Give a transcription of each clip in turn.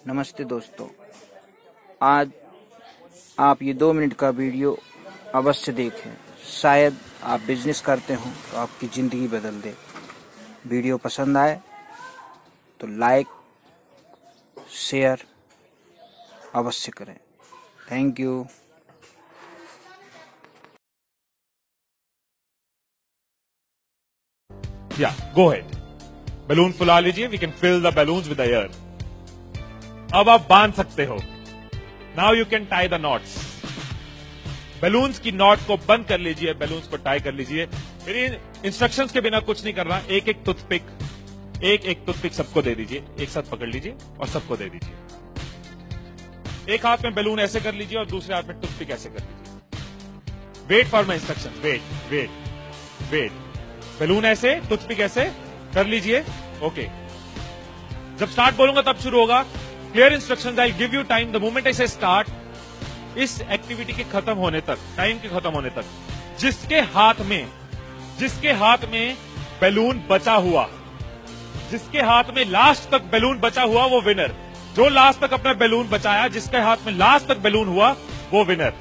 नमस्ते दोस्तों, आज आप ये 2 मिनट का वीडियो अवश्य देखें। शायद आप बिजनेस करते हो तो आपकी ज़िंदगी बदल दे। वीडियो पसंद आए तो लाइक शेयर अवश्य करें। Thank you. Go ahead. Balloon फुला लीजिए. We can fill the balloons with the air. अब आप बांध सकते हो. Now you can tie the knots. Balloons की नॉट को बंद कर लीजिए, बलून्स को टाई कर लीजिए. मेरी इंस्ट्रक्शंस के बिना कुछ नहीं करना. एक एक टूथपिक सबको दे दीजिए. एक साथ पकड़ लीजिए और सबको दे दीजिए. एक हाथ में बलून ऐसे कर लीजिए और दूसरे हाथ में टूथपिक ऐसे कर लीजिए. Wait for my instruction. Wait. Balloon ऐसे, टूथपिक ऐसे कर लीजिए. ओके. जब स्टार्ट बोलूंगा तब शुरू होगा. Clear instructions. I give you time. The moment I से स्टार्ट, इस एक्टिविटी के खत्म होने तक, टाइम के खत्म होने तक, जिसके हाथ में बैलून बचा हुआ, जिसके हाथ में लास्ट तक बैलून बचा हुआ वो विनर. जो लास्ट तक अपना बैलून बचाया, जिसके हाथ में लास्ट तक बैलून हुआ वो विनर.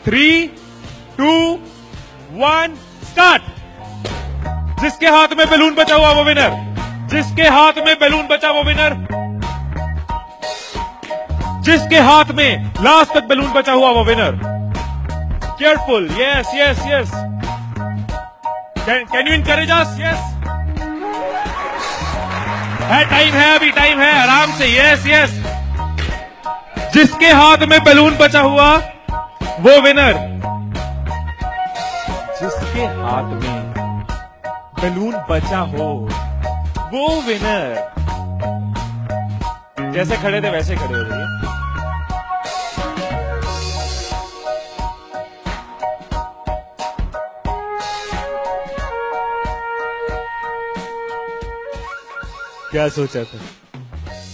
3, 2, 1 स्टार्ट. जिसके हाथ में बैलून बचा हुआ वो विनर. जिसके हाथ में बैलून बचा वो विनर. जिसके हाथ में लास्ट तक बैलून बचा हुआ वो winner. Careful. Yes. Can you encourage us? Yes. Time है, अभी टाइम है. आराम से. यस. जिसके हाथ में बैलून बचा हुआ वो विनर. जिसके हाथ में बैलून बचा हो वो विनर. जैसे खड़े थे वैसे खड़े हो जाइए. क्या सोचा था?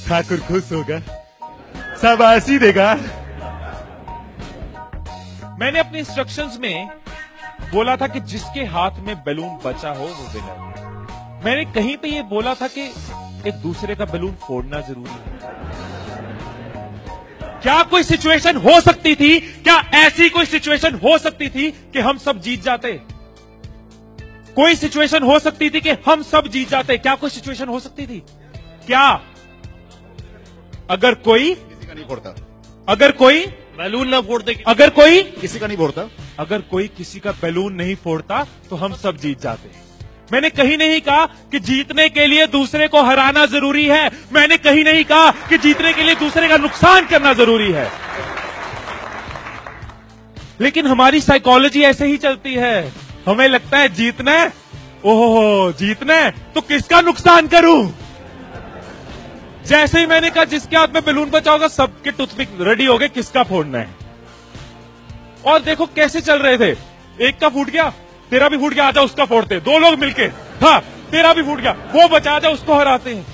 ठाकुर खुश होगा, शाबाशी देगा. मैंने अपने इंस्ट्रक्शंस में बोला था कि जिसके हाथ में बैलून बचा हो वो विनर. मैंने कहीं पे ये बोला था कि एक दूसरे का बैलून फोड़ना जरूरी है. क्या कोई सिचुएशन हो सकती थी? क्या ऐसी कोई सिचुएशन हो सकती थी कि हम सब जीत जाते? कोई सिचुएशन हो सकती थी कि हम सब जीत जाते? क्या कोई सिचुएशन हो सकती थी? क्या? अगर कोई किसी का नहीं फोड़ता, अगर कोई बैलून ना फोड़ते, अगर कोई किसी का नहीं फोड़ता, अगर कोई किसी का बैलून नहीं फोड़ता तो हम सब जीत जाते. मैंने कहीं नहीं कहा कि जीतने के लिए दूसरे को हराना जरूरी है. मैंने कहीं नहीं कहा कि जीतने के लिए दूसरे का नुकसान करना जरूरी है. लेकिन हमारी साइकोलॉजी ऐसे ही चलती है. हमें लगता है जीतना है, ओहो जीतना है तो किसका नुकसान करूं. जैसे ही मैंने कहा जिसके हाथ में बैलून बचा होगा, सबके टूथपिक रेडी हो गए किसका फोड़ना है. और देखो कैसे चल रहे थे. एक का फूट गया, तेरा भी फूट गया, आजा उसका फोड़ते. 2 लोग मिलके, हाँ तेरा भी फूट गया, वो बचा, आजा उसको हराते हैं.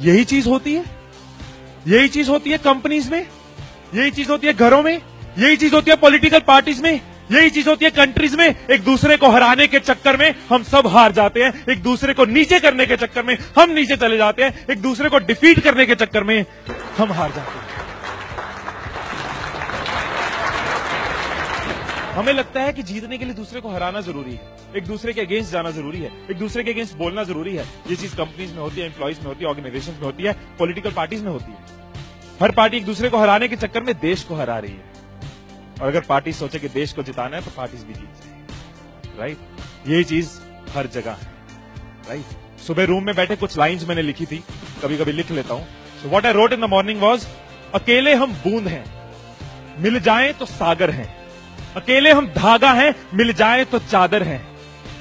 यही चीज होती है. यही चीज होती है कंपनीज में, यही चीज होती है घरों में, यही चीज होती है पॉलिटिकल पार्टीज में, यही चीज होती है कंट्रीज में. एक दूसरे को हराने के चक्कर में हम सब हार जाते हैं. एक दूसरे को नीचे करने के चक्कर में हम नीचे चले जाते हैं. एक दूसरे को डिफीट करने के चक्कर में हम हार जाते हैं. हमें लगता है कि जीतने के लिए दूसरे को हराना जरूरी है, एक दूसरे के अगेंस्ट जाना जरूरी है, एक दूसरे के अगेंस्ट बोलना जरूरी है. ये चीज कंपनीज में होती है, एम्प्लॉइज में होती है, ऑर्गेनाइजेशंस में होती है, पॉलिटिकल पार्टीज में होती है. हर पार्टी एक दूसरे को हराने के चक्कर में देश को हरा रही है. और अगर पार्टी सोचे कि देश को जिताना है तो पार्टीज भी जीत जाएंगी. राइट. यही चीज हर जगह है. राइट. सुबह रूम में बैठे कुछ लाइंस मैंने लिखी थी, कभी कभी लिख लेता हूं. So what I wrote in the morning was, अकेले हम बूंद हैं, मिल जाएं तो सागर हैं. अकेले हम धागा हैं, मिल जाएं तो चादर हैं.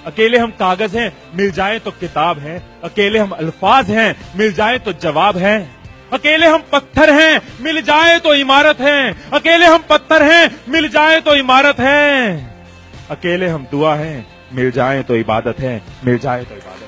अकेले हम कागज हैं, मिल जाएं तो किताब हैं. अकेले हम अल्फाज हैं, मिल जाएं तो जवाब हैं. अकेले हम पत्थर हैं, मिल जाए तो इमारत है. अकेले हम पत्थर हैं, मिल जाए तो इमारत है. अकेले हम दुआ हैं, मिल जाए तो इबादत है. मिल जाए तो इबादत.